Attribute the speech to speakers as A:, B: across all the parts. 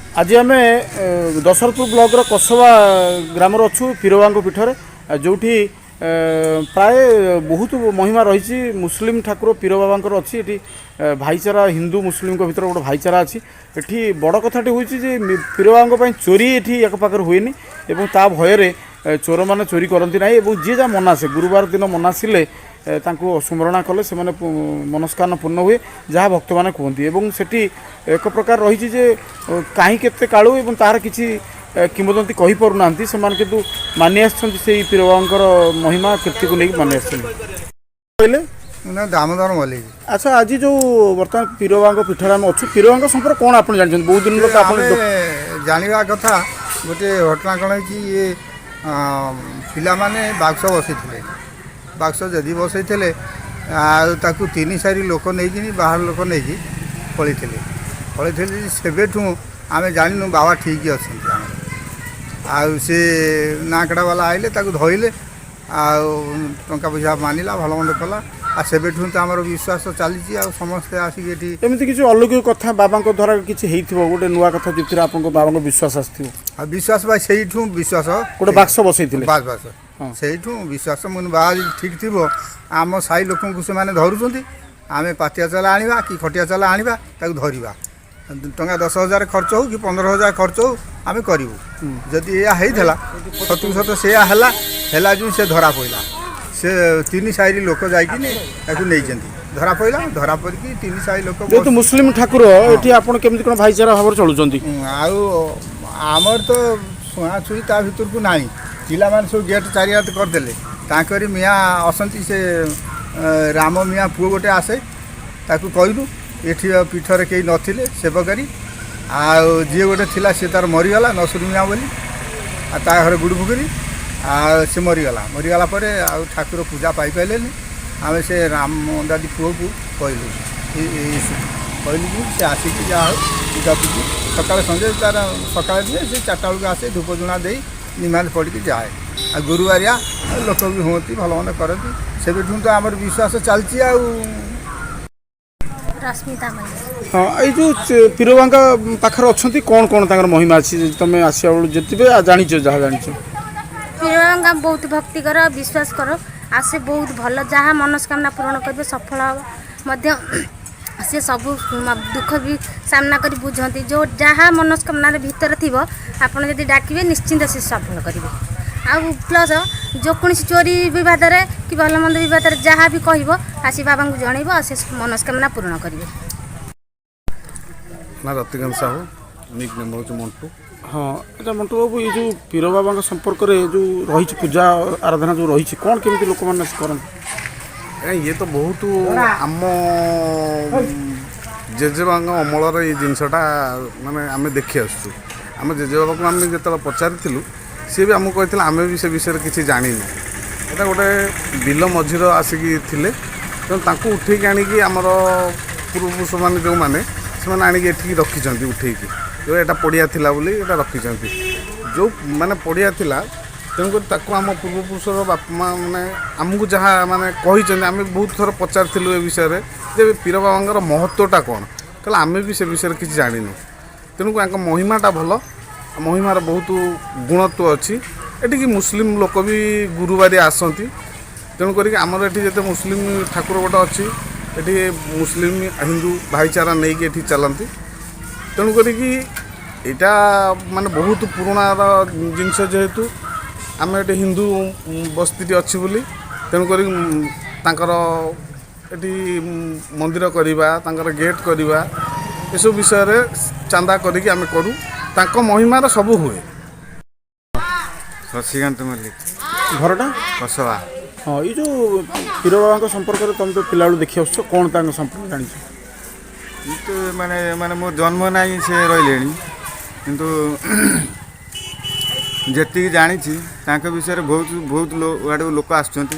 A: आज आम दशरथपुर ब्लॉक कसबा ग्राम अच्छु पीरबाबा पीठर जो प्राय बहुत महिमा रही मुस्लिम ठाकुर पीरबाबा अच्छी ये भाईचारा हिंदू मुस्लिम भर गोटे भाईचारा अच्छी ये बड़ कथाटी हूँ पीरबाबा चोरी ये एक पाखे हुए ता भय चोर मैंने चोरी करती ना जी जहाँ मनासे गुरुवार दिन मनासिले स्मरणा कले से मनस्कामना पूर्ण हुए जहाँ भक्त मैंने कहती सेठी एक प्रकार रही कहीं केते कालू और तार किसी किंवदंती कही पारना से किंतु मानि आसी पीरबाबा महिमा कीर्ति को लेकिन मानि आसले
B: दामोदर मल्लिक।
A: अच्छा आज जो बर्तमान पीरबाबा पीठर आम अच्छु पीरबाबा संपर्क कौन आप जानते बहुत दिन
B: जानवा कथा गोटे घटना कौन कि ये पिला माने बाक्स बसई बाक्स जदि बसई ताकू तीन सारी लोक नहीं बाहर लोक नहीं पलि सेबेठू आम जानू बाबा ठीक अच्छा से नाकड़ा वाला आइले धोइले टंका पैसा मानिला भल मंद कला आ सेबेठू तो आम विश्वास चली समस्ते आसिक
A: एमती किसी अलौकिक कथा बाबा द्वारा किसी गोटे नुआ कथा जो आप बाबा विश्वास आसो
B: विश्वास भाई से विश्वास
A: गोटे बाक्स बसई
B: बास बास से विश्वास मुझे बाबा ठीक थी आम साई लोक से धरुंच आम पातिया चला आना कि खटिया चला आना धरवा टंका 10,000 खर्च हो कि 15,000 खर्च हो आम करूँ जदि यह सतु सत से जो से धरा पड़ा से तीन साइड लोक जाकि धरा पड़ा धरा पड़ी तीन साइड लोक
A: जेहेतु मुस्लिम ठाकुर ये आप कौन भाईचारा भाव चलुँच
B: आमर तो छुआछुई ता भर को ना पिला मान सब गेट चारियात करदे ताकरी मियाँ असंती से राम मियाँ पुओ गोटे आसे ताकू कहलु एठी पीठर कई नथिले सेवकारी जी गोटे थिला से तार मरीगला नसुर मियाँ बोली घर गुड़ फुकरी से मरीगला पर ठाकुर पूजा पाई पारे आम से राम दादी पुओ को कहलु कहलु कि से आसिक जहाँ पूजा पूजी सका संजे तार सका दिए से 4टा बेलू आसे धूप जुणा दे निमाल पड़ी जाए आ गुरुवारिया लोक भी होती भल मन करती से तो आम विश्वास चलती
A: हाँ ये जो पीरबाबा पाखर अच्छा कौन कौन तर महिमा अच्छी तुम आसा जितने जान जहाँ जान
C: पीरबाबा बहुत भक्ति कर विश्वास कर आसे बहुत भल जहाँ मनस्कामना पूरण करेंगे सफल हम से सब दुख भी सामना कर बुझती जो जहाँ मनस्कामना भीतर थी आपड़ जब डाकिए निश्चिंत से सफल करेंगे आ प्लस जो कौन चोरी बद कि भल मंद बद जहाँ भी कह आसी बाबा को जनइब से मनस्कामना पूर्ण करेंगे।
D: ना रतिकांत साहू निक नेम हूँ मंटू।
A: हाँ अच्छा मंटू बाबू ये जो पीरबाबा संपर्क में जो रही पूजा आराधना जो रही कौन केमती लोक मैंने करते
D: ये तो बहुत आम जेजेबा अमलर ये जिनसटा माने आम देखी आसु आम जेजेबा को आम जो पचारि सी भी आमको कहते आम भी से विषय किसी जानी ये गोटे बिल मझीर आसिक थे तेनाली उठेक आणिकी आमर पूर्वपुरुष मैंने जो मैंने से आणिकी रखी उठेक जो यहाँ पड़िया था बोली रखी जो मैंने पड़िया था तेणुक आम पूर्वपुरुषर बापा माँ मैंने आमको जहाँ माने कही आम बहुत थर पचारूँ ए विषय जे पीरबाबा महत्वटा कौन कहले आम भी से विषय किसी जानी तेणुक महिमाटा भल महिमार बहुत गुणत्व अच्छी एटिकी मुस्लिम लोक भी गुरुवारी आसती तेणुक आमर ये जो मुस्लिम ठाकुर गोटे अच्छी ये मुस्लिम हिंदू भाईचारा नहीं कि चलती तेणुक यहाँ माने बहुत पुराना जिनस जेहेतु आम ये हिंदू बस्ती अच्छी बोली तेणुक ये मंदिर करवा गेट करवा ये विषय चांदा करी आम करूँ तांको महिमार सब हुए।
B: शशिकांत मल्लिक
A: घरटा
B: कसबा।
A: हाँ ये जो पीरबाबा संपर्क में तुम तो पिला देखी आस कौन तांको संपर्क जान
B: तो माने माने मो जन्म नहीं से रही किंतु जी जानी विषय बहुत बहुत आड़ लोक आसुँच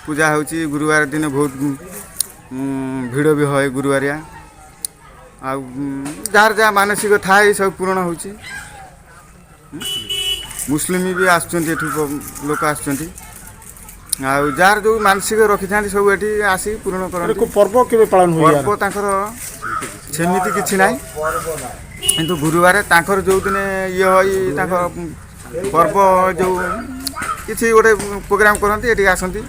B: पूजा होची गुरुवार दिन बहुत भिड़ भी है गुरुवारिया जार जहाँ मानसिक थाए सब पूरण हो मुस्लिम भी आसुँच लोक आसुँच जार जो मानसिक रखी था सब ये आसी पूरण कर
A: पर्व के पालन
B: पर्व सेमती किसी ना କିନ୍ତୁ ଗୁରୁବାର ତାଙ୍କର ଯେଉଁଦିନ ଇଏ ହୋଇ ତାଙ୍କ ପର୍ବ ଯେଉଁ କିଛି ଗୋଟେ ପ୍ରୋଗ୍ରାମ୍ କରନ୍ତି ଏଠିକି ଆସନ୍ତି